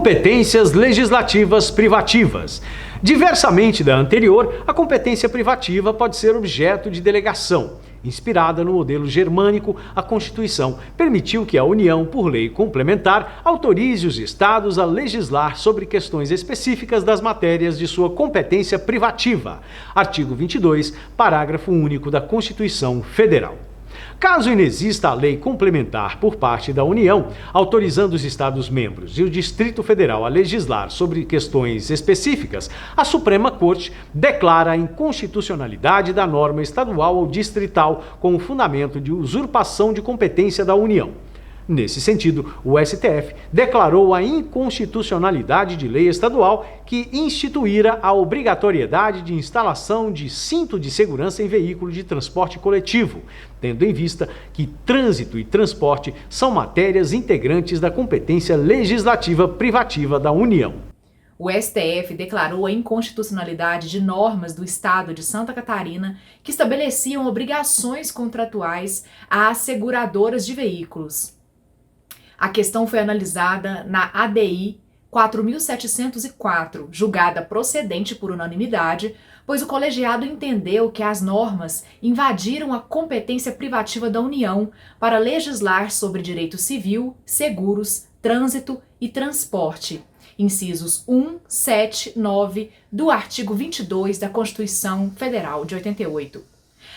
Competências legislativas privativas. Diversamente da anterior, a competência privativa pode ser objeto de delegação. Inspirada no modelo germânico, a Constituição permitiu que a União, por lei complementar, autorize os Estados a legislar sobre questões específicas das matérias de sua competência privativa. Artigo 22, parágrafo único da Constituição Federal. Caso inexista a lei complementar por parte da União, autorizando os Estados-membros e o Distrito Federal a legislar sobre questões específicas, a Suprema Corte declara a inconstitucionalidade da norma estadual ou distrital como fundamento de usurpação de competência da União. Nesse sentido, o STF declarou a inconstitucionalidade de lei estadual que instituíra a obrigatoriedade de instalação de cinto de segurança em veículo de transporte coletivo, tendo em vista que trânsito e transporte são matérias integrantes da competência legislativa privativa da União. O STF declarou a inconstitucionalidade de normas do Estado de Santa Catarina que estabeleciam obrigações contratuais às seguradoras de veículos. A questão foi analisada na ADI 4.704, julgada procedente por unanimidade, pois o colegiado entendeu que as normas invadiram a competência privativa da União para legislar sobre direito civil, seguros, trânsito e transporte. Incisos 1, 7, 9 do artigo 22 da Constituição Federal de 88.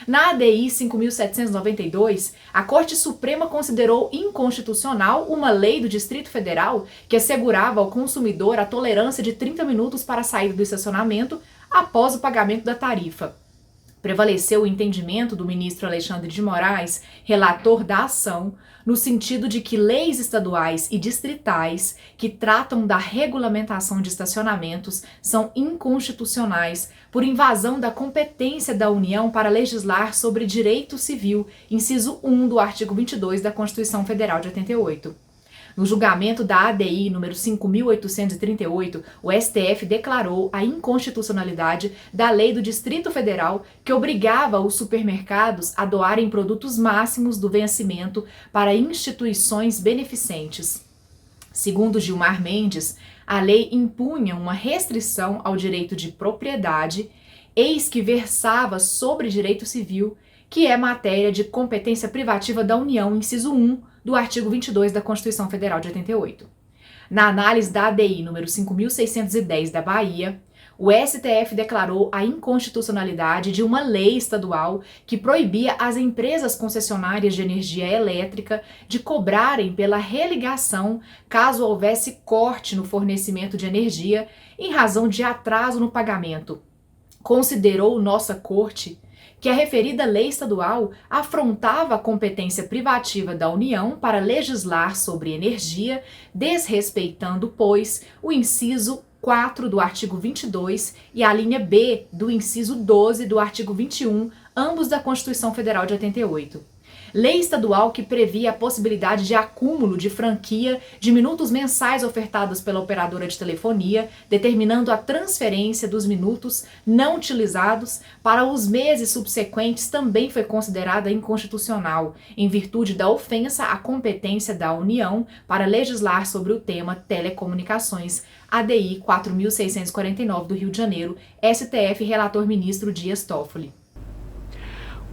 Na ADI 5.792, a Corte Suprema considerou inconstitucional uma lei do Distrito Federal que assegurava ao consumidor a tolerância de 30 minutos para a saída do estacionamento após o pagamento da tarifa. Prevaleceu o entendimento do ministro Alexandre de Moraes, relator da ação, no sentido de que leis estaduais e distritais que tratam da regulamentação de estacionamentos são inconstitucionais por invasão da competência da União para legislar sobre direito civil, inciso 1 do artigo 22 da Constituição Federal de 88. No julgamento da ADI número 5.838, o STF declarou a inconstitucionalidade da lei do Distrito Federal que obrigava os supermercados a doarem produtos máximos do vencimento para instituições beneficentes. Segundo Gilmar Mendes, a lei impunha uma restrição ao direito de propriedade, eis que versava sobre direito civil, que é matéria de competência privativa da União, inciso 1, do artigo 22 da Constituição Federal de 88. Na análise da ADI número 5.610 da Bahia, o STF declarou a inconstitucionalidade de uma lei estadual que proibia as empresas concessionárias de energia elétrica de cobrarem pela religação caso houvesse corte no fornecimento de energia em razão de atraso no pagamento. Considerou nossa Corte que a referida lei estadual afrontava a competência privativa da União para legislar sobre energia, desrespeitando, pois, o inciso 4 do artigo 22 e a linha B do inciso 12 do artigo 21, ambos da Constituição Federal de 88. Lei estadual que previa a possibilidade de acúmulo de franquia de minutos mensais ofertados pela operadora de telefonia, determinando a transferência dos minutos não utilizados para os meses subsequentes, também foi considerada inconstitucional, em virtude da ofensa à competência da União para legislar sobre o tema telecomunicações, ADI 4.649 do Rio de Janeiro, STF, relator ministro Dias Toffoli.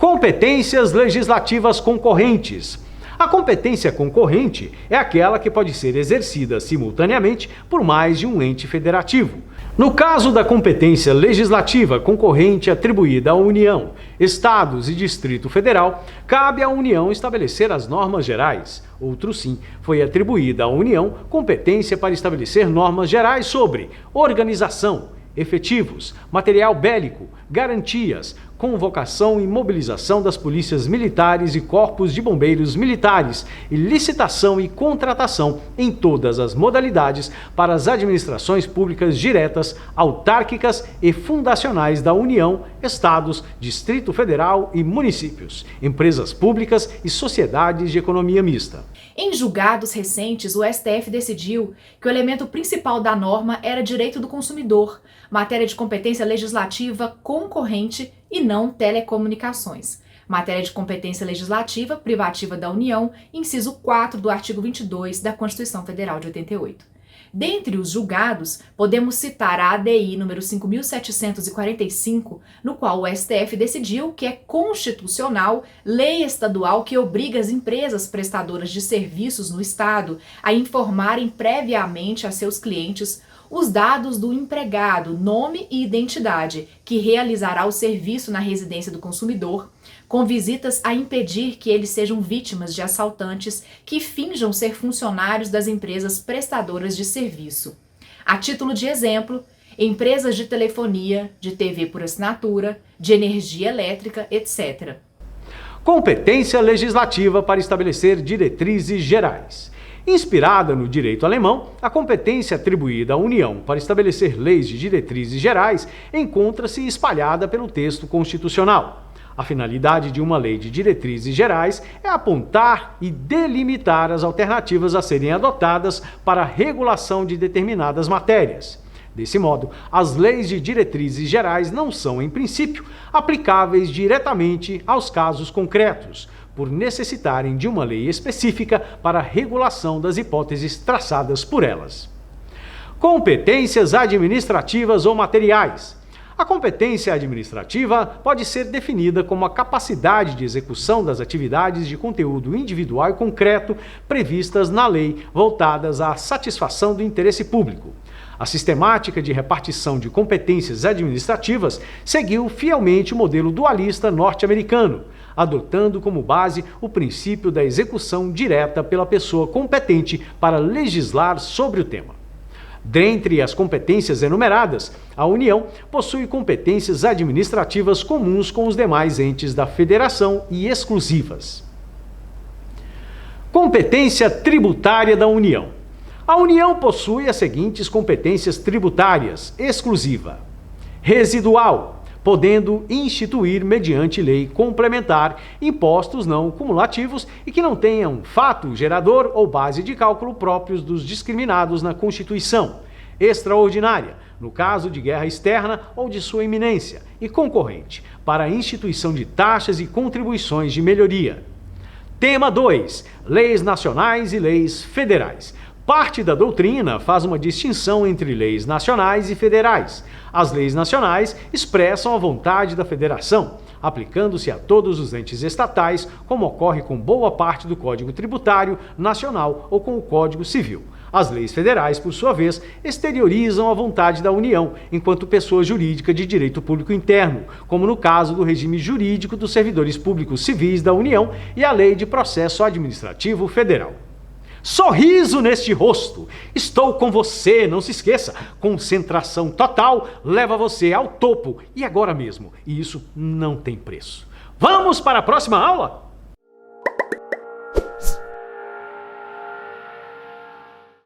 Competências legislativas concorrentes. A competência concorrente é aquela que pode ser exercida simultaneamente por mais de um ente federativo. No caso da competência legislativa concorrente atribuída à União, Estados e Distrito Federal, cabe à União estabelecer as normas gerais. Outro sim, foi atribuída à União competência para estabelecer normas gerais sobre organização, efetivos, material bélico, garantias, convocação e mobilização das polícias militares e corpos de bombeiros militares e licitação e contratação em todas as modalidades para as administrações públicas diretas, autárquicas e fundacionais da União, Estados, Distrito Federal e municípios, empresas públicas e sociedades de economia mista. Em julgados recentes, o STF decidiu que o elemento principal da norma era direito do consumidor, matéria de competência legislativa concorrente e não telecomunicações. Matéria de competência legislativa privativa da União, inciso 4 do artigo 22 da Constituição Federal de 88. Dentre os julgados, podemos citar a ADI número 5.745, no qual o STF decidiu que é constitucional lei estadual que obriga as empresas prestadoras de serviços no Estado a informarem previamente a seus clientes os dados do empregado, nome e identidade, que realizará o serviço na residência do consumidor, com visitas a impedir que eles sejam vítimas de assaltantes que finjam ser funcionários das empresas prestadoras de serviço. A título de exemplo, empresas de telefonia, de TV por assinatura, de energia elétrica, etc. Competência legislativa para estabelecer diretrizes gerais. Inspirada no direito alemão, a competência atribuída à União para estabelecer leis de diretrizes gerais encontra-se espalhada pelo texto constitucional. A finalidade de uma lei de diretrizes gerais é apontar e delimitar as alternativas a serem adotadas para a regulação de determinadas matérias. Desse modo, as leis de diretrizes gerais não são, em princípio, aplicáveis diretamente aos casos concretos, por necessitarem de uma lei específica para a regulação das hipóteses traçadas por elas. Competências administrativas ou materiais. A competência administrativa pode ser definida como a capacidade de execução das atividades de conteúdo individual e concreto previstas na lei voltadas à satisfação do interesse público. A sistemática de repartição de competências administrativas seguiu fielmente o modelo dualista norte-americano, adotando como base o princípio da execução direta pela pessoa competente para legislar sobre o tema. Dentre as competências enumeradas, a União possui competências administrativas comuns com os demais entes da Federação e exclusivas. Competência tributária da União. A União possui as seguintes competências tributárias: exclusiva, residual, podendo instituir mediante lei complementar impostos não cumulativos e que não tenham fato gerador ou base de cálculo próprios dos discriminados na Constituição, extraordinária, no caso de guerra externa ou de sua iminência, e concorrente, para a instituição de taxas e contribuições de melhoria. Tema 2. Leis nacionais e leis federais. Parte da doutrina faz uma distinção entre leis nacionais e federais. As leis nacionais expressam a vontade da federação, aplicando-se a todos os entes estatais, como ocorre com boa parte do Código Tributário Nacional ou com o Código Civil. As leis federais, por sua vez, exteriorizam a vontade da União, enquanto pessoa jurídica de direito público interno, como no caso do regime jurídico dos servidores públicos civis da União e a Lei de Processo Administrativo Federal. Sorriso neste rosto. Estou com você, não se esqueça. Concentração total leva você ao topo e agora mesmo. E isso não tem preço. Vamos para a próxima aula?